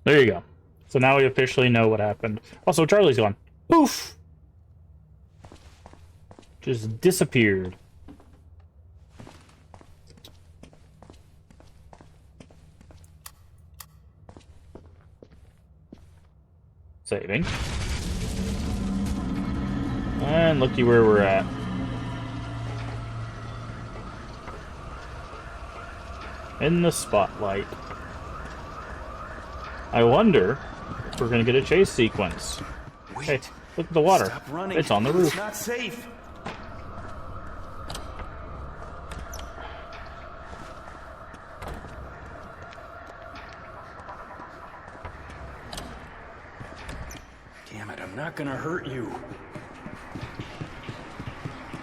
There you go. So now we officially know what happened. Also, Charlie's gone. Poof! Just disappeared. Saving. And looky where we're at. In the spotlight. I wonder if we're gonna get a chase sequence. Wait. Hey, look at the water. Stop running. It's on the roof. It's not safe. Damn it, I'm not gonna hurt you.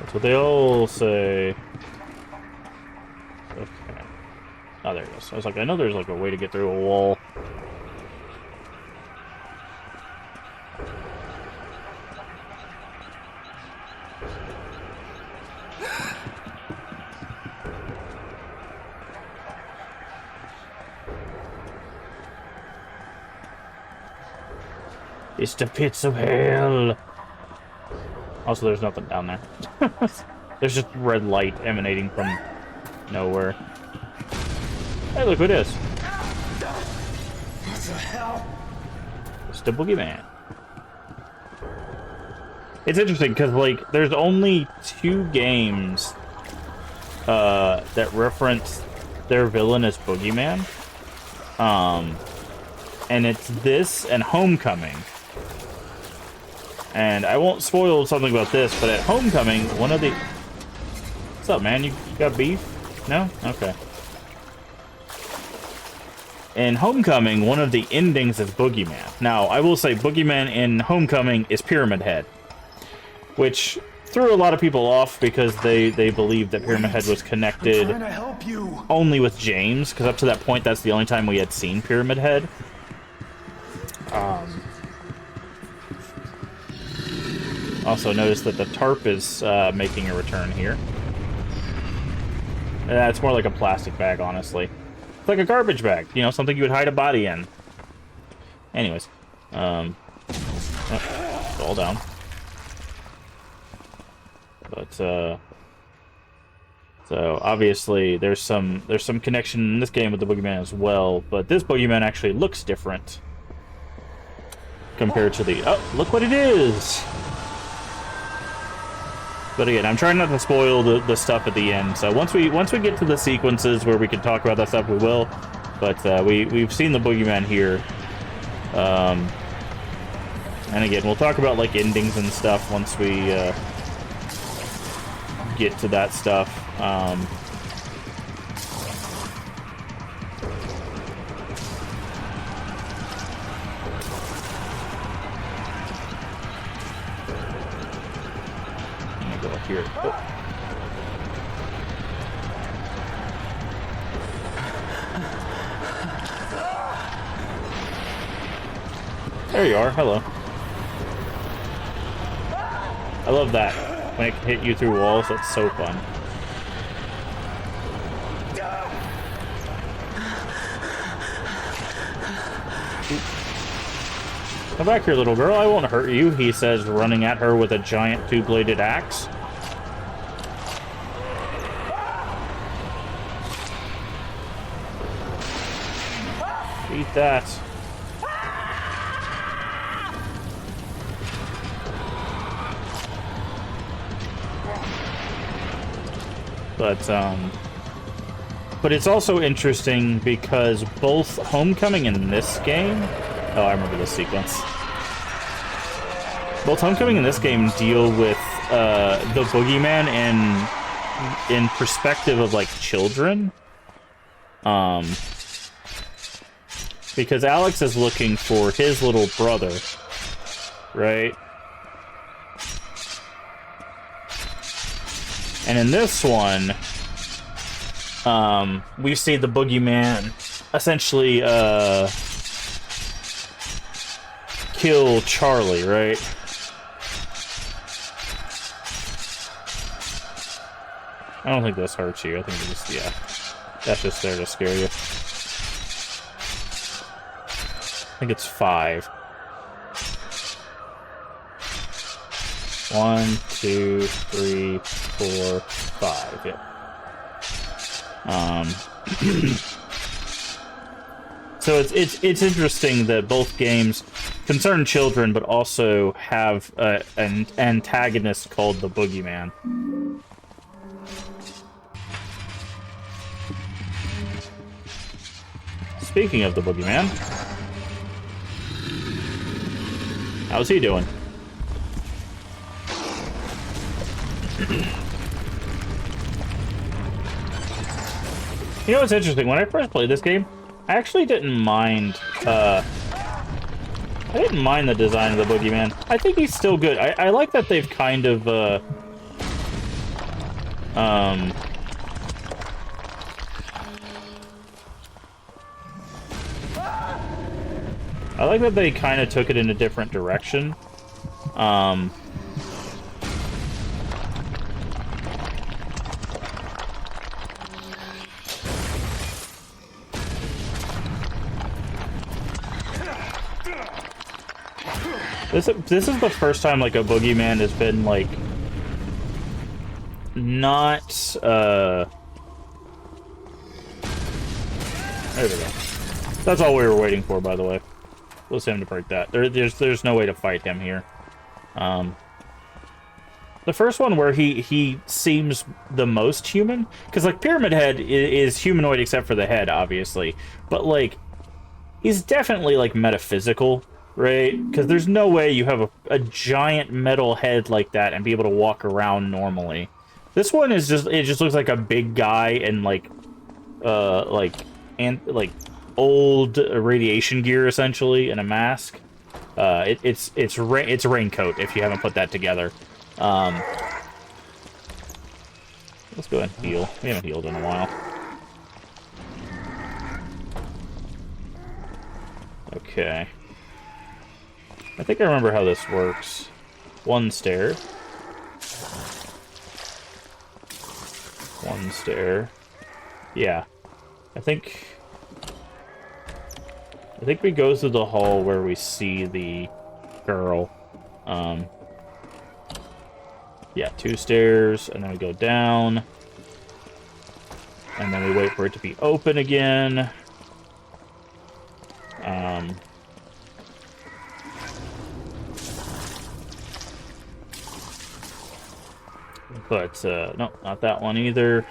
That's what they all say. Okay. Oh, there it is. I was like, I know there's like a way to get through a wall. It's the pits of hell. Also, there's nothing down there. There's just red light emanating from nowhere. Hey, look who it is. What the hell? It's the boogeyman. It's interesting because, like, there's only 2 games that reference their villain as Boogeyman. And it's this and Homecoming. And I won't spoil something about this, but at Homecoming, one of the... What's up, man? You got beef? No? Okay. In Homecoming, one of the endings is Boogeyman. Now, I will say Boogeyman in Homecoming is Pyramid Head, which threw a lot of people off because they believed that Pyramid Head was connected I'm trying to help you. only with James, because up to that point, that's the only time we had seen Pyramid Head. Also notice that the tarp is making a return here. It's more like a plastic bag, honestly. It's like a garbage bag, you know, something you would hide a body in. Anyways, fall down. But so obviously there's some connection in this game with the Boogeyman as well, but this Boogeyman actually looks different compared to the... Oh, look what it is! But again, I'm trying not to spoil the stuff at the end. So once we get to the sequences where we can talk about that stuff, we will. But we've seen the Boogeyman here. And again, we'll talk about like endings and stuff once we get to that stuff. Here. Oh. There you are. Hello. I love that. When it can hit you through walls, that's so fun. Come back here, little girl. I won't hurt you, he says, running at her with a giant 2-bladed axe. Eat that. But it's also interesting because both Homecoming and this game... Oh, I remember this sequence. Both Homecoming and this game deal with the Boogeyman in perspective of, like, children. Because Alex is looking for his little brother, right? And in this one, we see the Boogeyman essentially kill Charlie, right? I don't think this hurts you. I think it just, yeah, that's just there to scare you. think it's 5. 1, 2, 3, 4, 5. Yep. So it's interesting that both games concern children, but also have an antagonist called the Boogeyman. Speaking of the Boogeyman, how's he doing? You know what's interesting? When I first played this game, I actually didn't mind. I didn't mind the design of the Boogeyman. I think he's still good. I like that they've kind of I like that they kind of took it in a different direction. This is the first time, like, a Boogeyman has been, like, not, there we go. That's all we were waiting for, by the way. Was him to break that. There's no way to fight him here. The first one where he seems the most human, because, like, Pyramid Head is humanoid except for the head, obviously. But, like, he's definitely, like, metaphysical. Right? Because there's no way you have a giant metal head like that and be able to walk around normally. This one is it just looks like a big guy in like old radiation gear essentially and a mask. It's a raincoat if you haven't put that together. Let's go ahead and heal. We haven't healed in a while. Okay. I think I remember how this works. 1 stair. 1 stair. Yeah. I think we go through the hall where we see the girl. Yeah, 2 stairs, and then we go down. And then we wait for it to be open again. But, no, not that one either.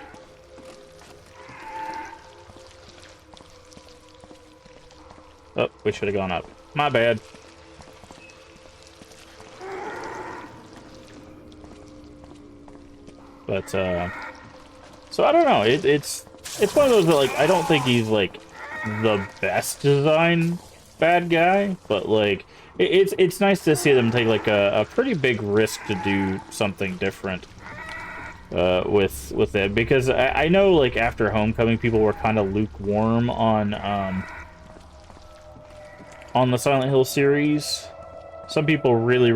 Oh, we should have gone up. My bad. But, so I don't know. It's one of those that, like, I don't think he's, like, the best design bad guy, but, like, it's nice to see them take, like, a pretty big risk to do something different. With it, because I know, like, after Homecoming, people were kind of lukewarm on the Silent Hill series. Some people really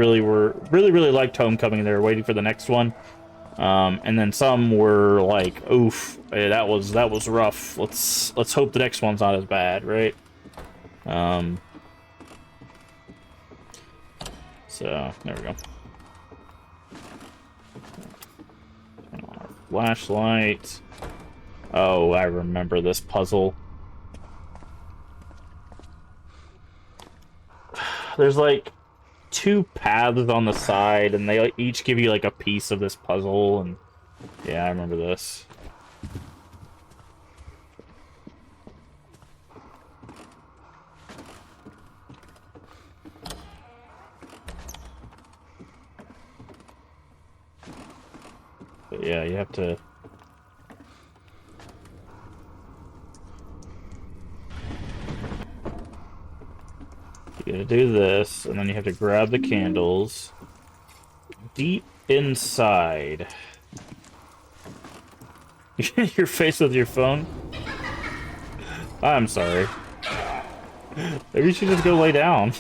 liked Homecoming. They were waiting for the next one, and then some were like, "Oof, hey, that was rough. Let's hope the next one's not as bad, right?" So there we go. Flashlight. Oh, I remember this puzzle. There's like 2 paths on the side, and they each give you like a piece of this puzzle, and yeah, I remember this. But yeah, you have to... You gotta do this, and then you have to grab the candles deep inside. Your face with your phone? I'm sorry. Maybe you should just go lay down.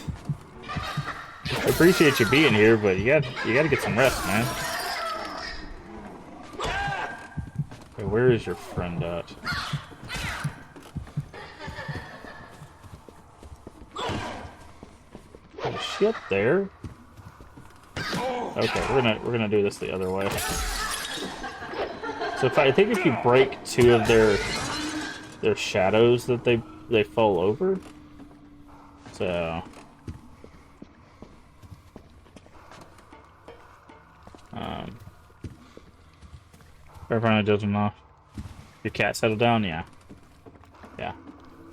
I appreciate you being here, but you gotta get some rest, man. Okay, where is your friend at? Is she up there? Okay, we're gonna do this the other way. So I think if you break two of their shadows, that they fall over. So finally does them off. Your cat settled down, yeah. Yeah.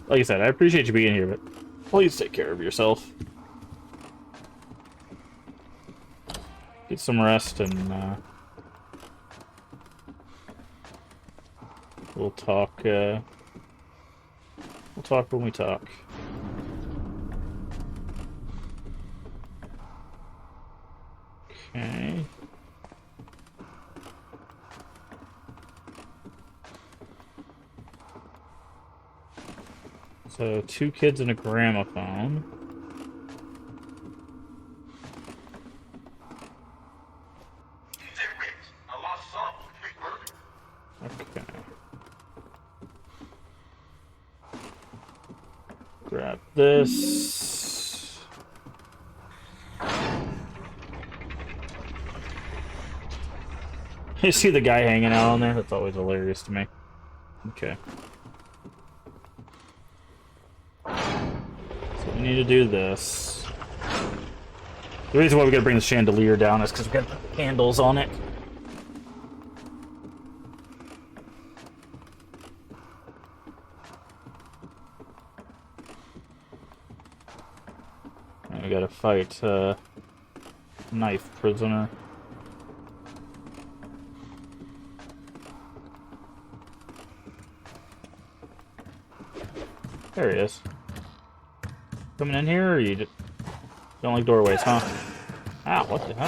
Like I said, I appreciate you being here, but please take care of yourself. Get some rest, and we'll talk. We'll talk when we talk. Okay. So 2 kids and a gramophone. Okay. Grab this. You see the guy hanging out on there? That's always hilarious to me. Okay. So we need to do this. The reason why we gotta bring the chandelier down is because we gotta put candles on it. And we gotta fight knife prisoner. There he is. Coming in here, or you just don't like doorways, huh? Ow, what the hell?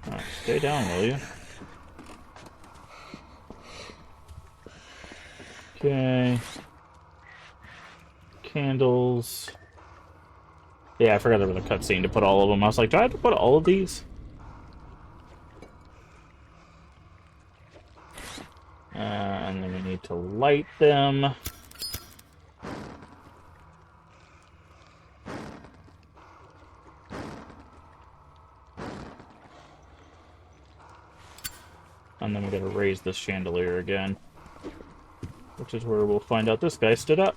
Alright, stay down, will you? Okay. Candles. Yeah, I forgot there was a cutscene to put all of them. I was like, do I have to put all of these? And then we need to light them. And then we gotta raise this chandelier again. Which is where we'll find out this guy stood up.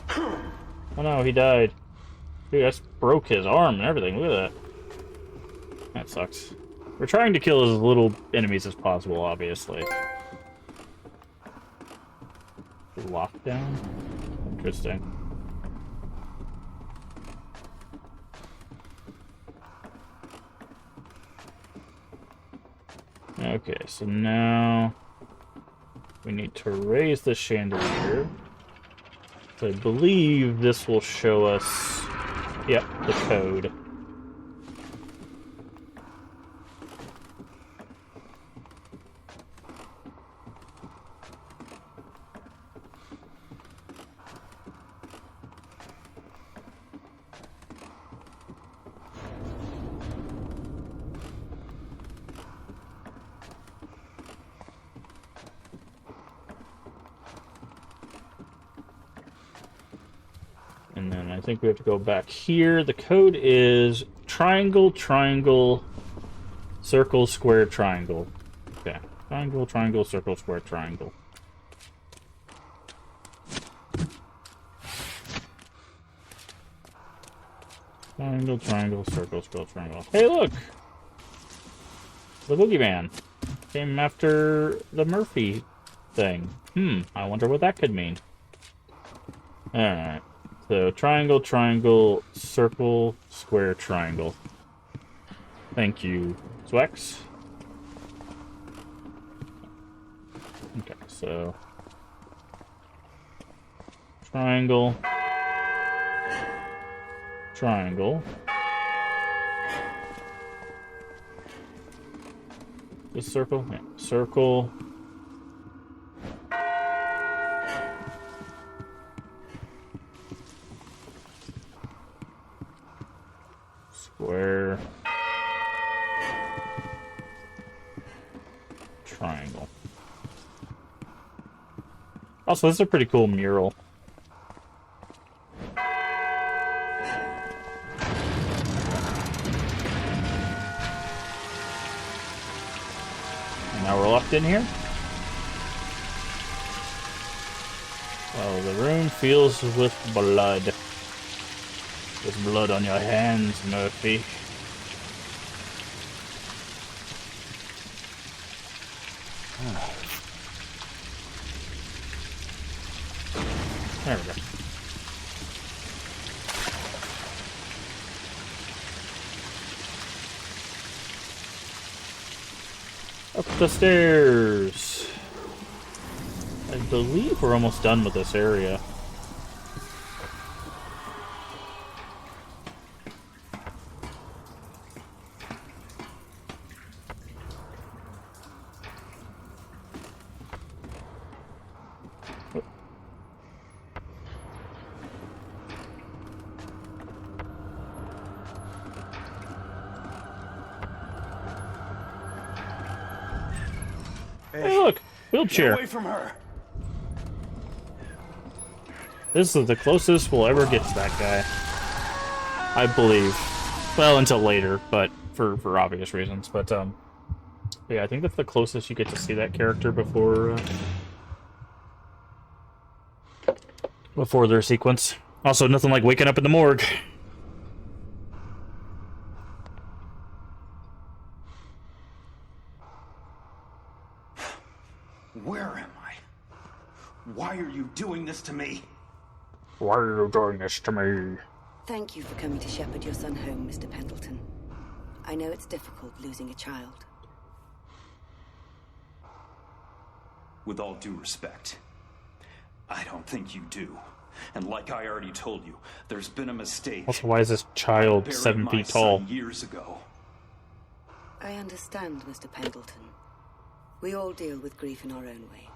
Oh no, he died. Dude, that broke his arm and everything. Look at that. That sucks. We're trying to kill as little enemies as possible, obviously. Lockdown? Interesting. Okay, so now we need to raise the chandelier. So I believe this will show us, yep, the code. And then I think we have to go back here. The code is triangle, triangle, circle, square, triangle. Okay. Triangle, triangle, circle, square, triangle. Triangle, triangle, circle, square, triangle. Hey, look! The boogeyman came after the Murphy thing. I wonder what that could mean. Alright. So, triangle, triangle, circle, square, triangle. Thank you, Zwex. Okay, so... triangle. Triangle. This circle? Yeah. Circle. Square. triangle. Also, this is a pretty cool mural. And now we're locked in here. Well, the room fills with blood. There's blood on your hands, Murphy. There we go. Up the stairs. I believe we're almost done with this area. Hey, look! Wheelchair! Get away from her! This is the closest we'll ever get to that guy. I believe. Well, until later, but for obvious reasons. But, yeah, I think that's the closest you get to see that character before their sequence. Also, nothing like waking up in the morgue. Where am I? Why are you doing this to me? Why are you doing this to me? Thank you for coming to shepherd your son home, Mr. Pendleton. I know it's difficult losing a child. With all due respect, I don't think you do. And like I already told you, there's been a mistake. Also, why is this child 7 feet tall? Years ago. I understand, Mr. Pendleton. We all deal with grief in our own way.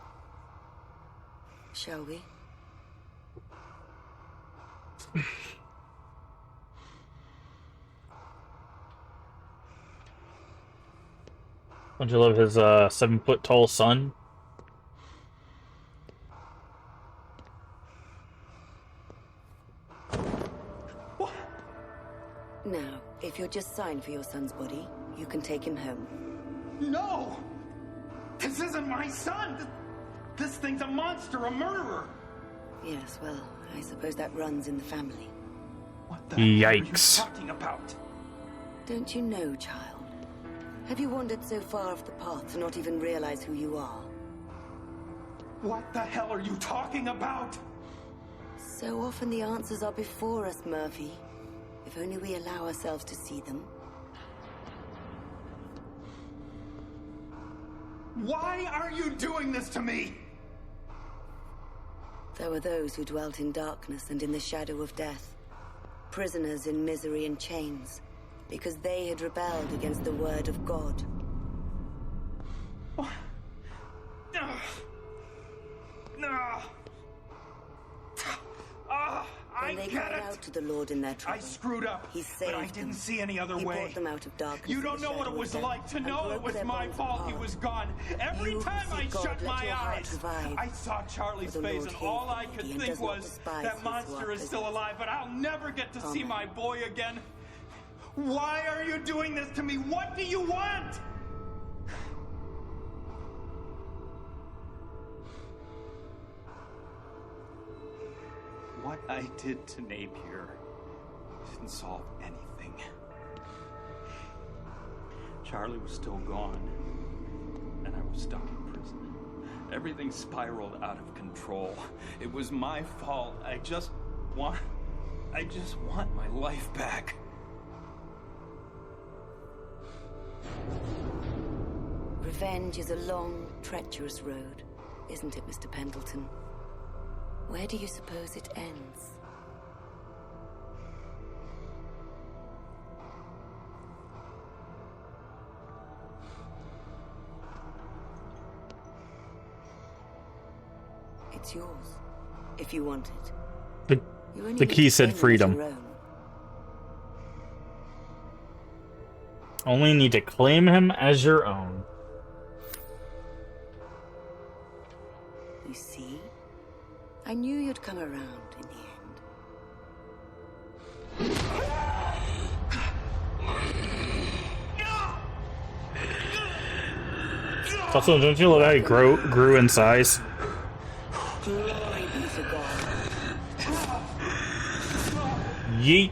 Shall we? Don't you love his 7 foot tall son? What? Now, if you'll just sign for your son's body, you can take him home. No! This isn't my son! This thing's a monster, a murderer! Yes, well, I suppose that runs in the family. What the hell are you Yikes. talking about? Don't you know, child? Have you wandered so far off the path to not even realize who you are? What the hell are you talking about? So often the answers are before us, Murphy. If only we allow ourselves to see them. Why are you doing this to me? There were those who dwelt in darkness and in the shadow of death. Prisoners in misery and chains, because they had rebelled against the word of God. What? No. No. I When they get cried it. out to the Lord in their trouble, I screwed up, He saved but I them. didn't see any other He way. brought them out of darkness. You and don't the know what shadow it of was death, like to and know it broke was their my bonds fault he apart. was gone. Every You who time I seek God, shut let my your heart eyes, revive. I saw Charlie's For the face, Lord and hears all I thee could and think does not was, despise that his who monster are is still possessed. alive, but I'll never get to see Amen. my boy again. Why are you doing this to me? What do you want? What I did to Napier didn't solve anything. Charlie was still gone, and I was stuck in prison. Everything spiraled out of control. It was my fault. I just want my life back. Revenge is a long, treacherous road, isn't it, Mr. Pendleton? Where do you suppose it ends? It's yours, if you want it. You only The need key to said claim it as freedom. your own. Only need to claim him as your own. You see? I knew you'd come around in the end. Also, don't you love how he grew in size? Glory be to God. Yeet.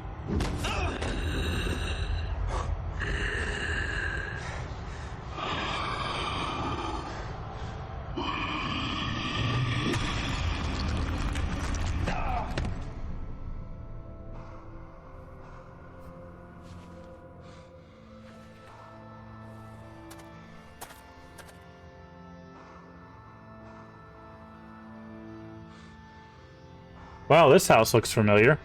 Wow, this house looks familiar.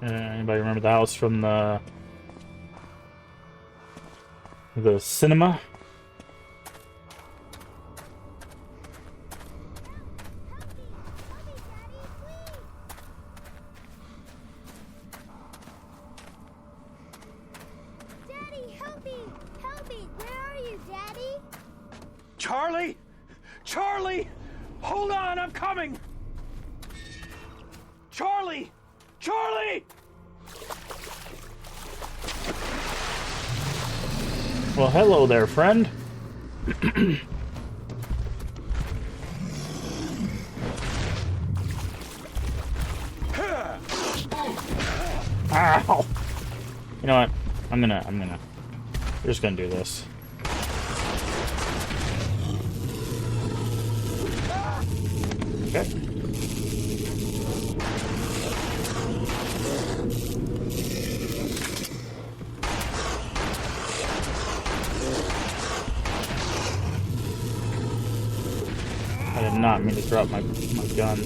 Anybody remember the house from the cinema? Daddy, help me! Help me! Where are you, Daddy? Charlie! Charlie! Hold on, I'm coming! Charlie! Charlie! Well, hello there, friend. Ow! You know what? We're just gonna do this. Okay. I did not mean to drop my gun.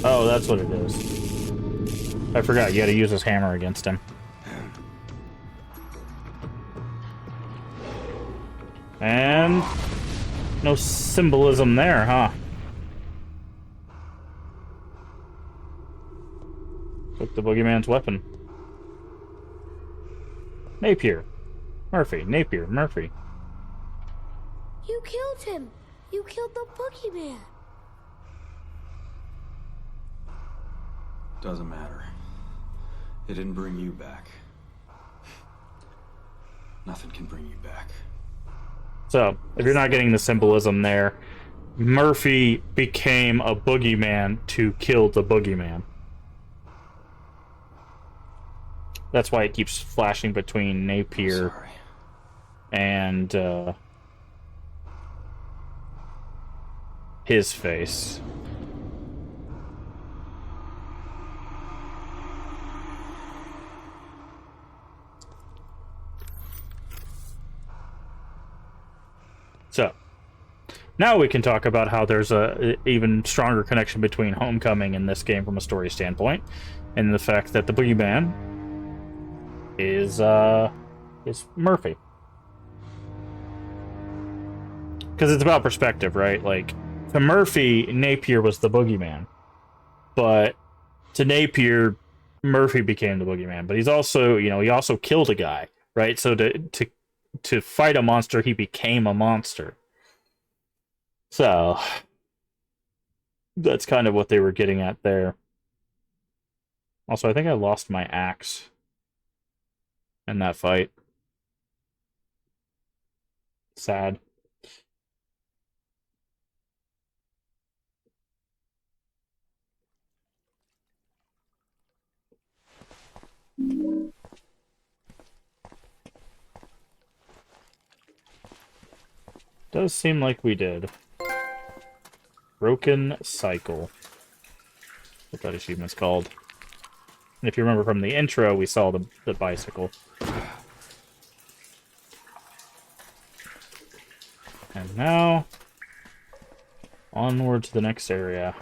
Oh, that's what it is. I forgot, you gotta use his hammer against him. And no symbolism there, huh? Took the boogeyman's weapon. Napier. Murphy. Napier. Murphy. You killed him! You killed the boogeyman! Doesn't matter. It didn't bring you back. Nothing can bring you back. So, if you're not getting the symbolism there, Murphy became a boogeyman to kill the boogeyman. That's why it keeps flashing between Napier and his face. So, now we can talk about how there's a even stronger connection between Homecoming and this game from a story standpoint, and the fact that the boogeyman is Murphy. Because it's about perspective, right? Like, to Murphy, Napier was the boogeyman, but to Napier, Murphy became the boogeyman. But he's also, you know, he also killed a guy, right? So to fight a monster, he became a monster. So that's kind of what they were getting at there. Also, I think I lost my axe in that fight. Sad. Does seem like we did. Broken Cycle. What that achievement's called. And if you remember from the intro, we saw the bicycle. And now, onward to the next area.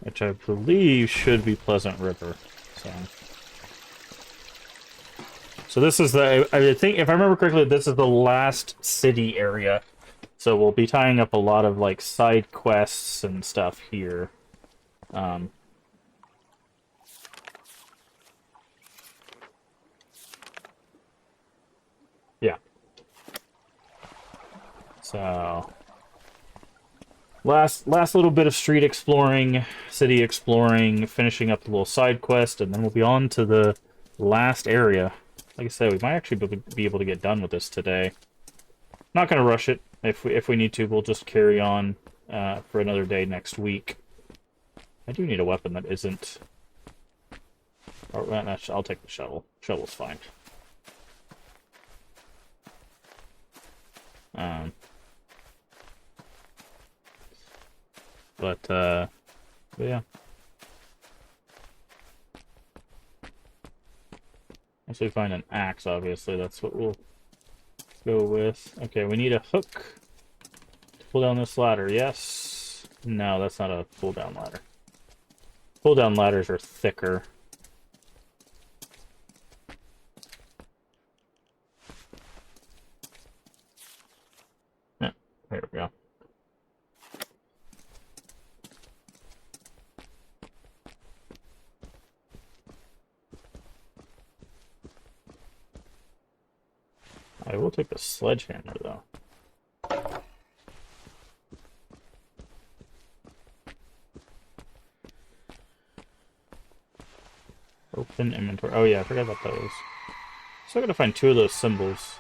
which I believe should be Pleasant River. So this is I think, if I remember correctly, this is the last city area. So we'll be tying up a lot of, like, side quests and stuff here. Yeah. So last little bit of street exploring, city exploring, finishing up the little side quest, and then we'll be on to the last area. Like I said, we might actually be able to get done with this today. Not gonna rush it. If we need to, we'll just carry on for another day next week. I do need a weapon that isn't... I'll take the shovel. Shovel's fine. But yeah. Once we find an axe, obviously, that's what we'll go with. Okay, we need a hook to pull down this ladder. Yes. No, that's not a pull-down ladder. Pull-down ladders are thicker. Yeah, there we go. I will take the sledgehammer, though. Open inventory. Oh yeah, I forgot about those. Still gotta find 2 of those symbols.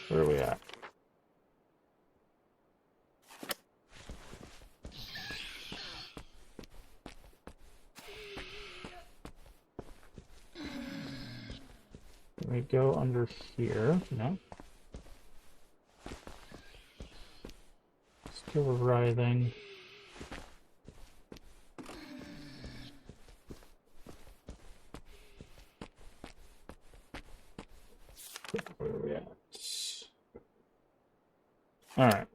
Where are we at? Can we go under here? No. Still writhing. Where are we at? Alright.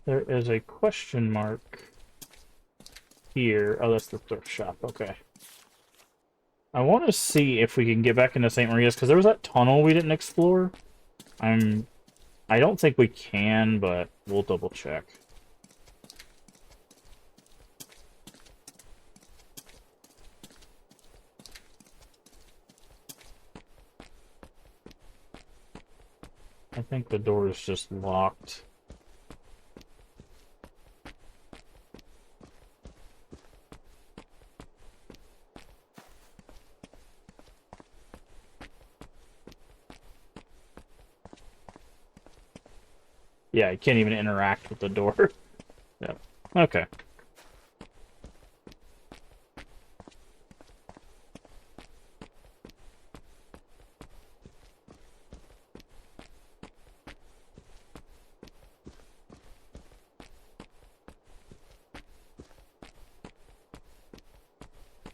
There is a question mark here. Oh, that's the thrift shop. Okay. I want to see if we can get back into St. Maria's, because there was that tunnel we didn't explore. I don't think we can, but we'll double check. I think the door is just locked. Yeah, I can't even interact with the door. Yep. Okay.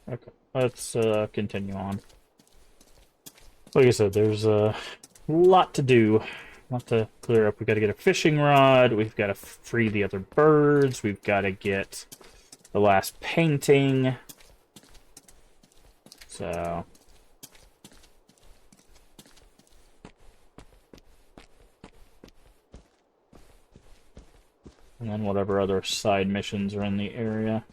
Okay, let's continue on. Like I said, there's a lot to do. A lot to clear up. We've got to get a fishing rod. We've got to free the other birds. We've got to get the last painting. So... and then whatever other side missions are in the area.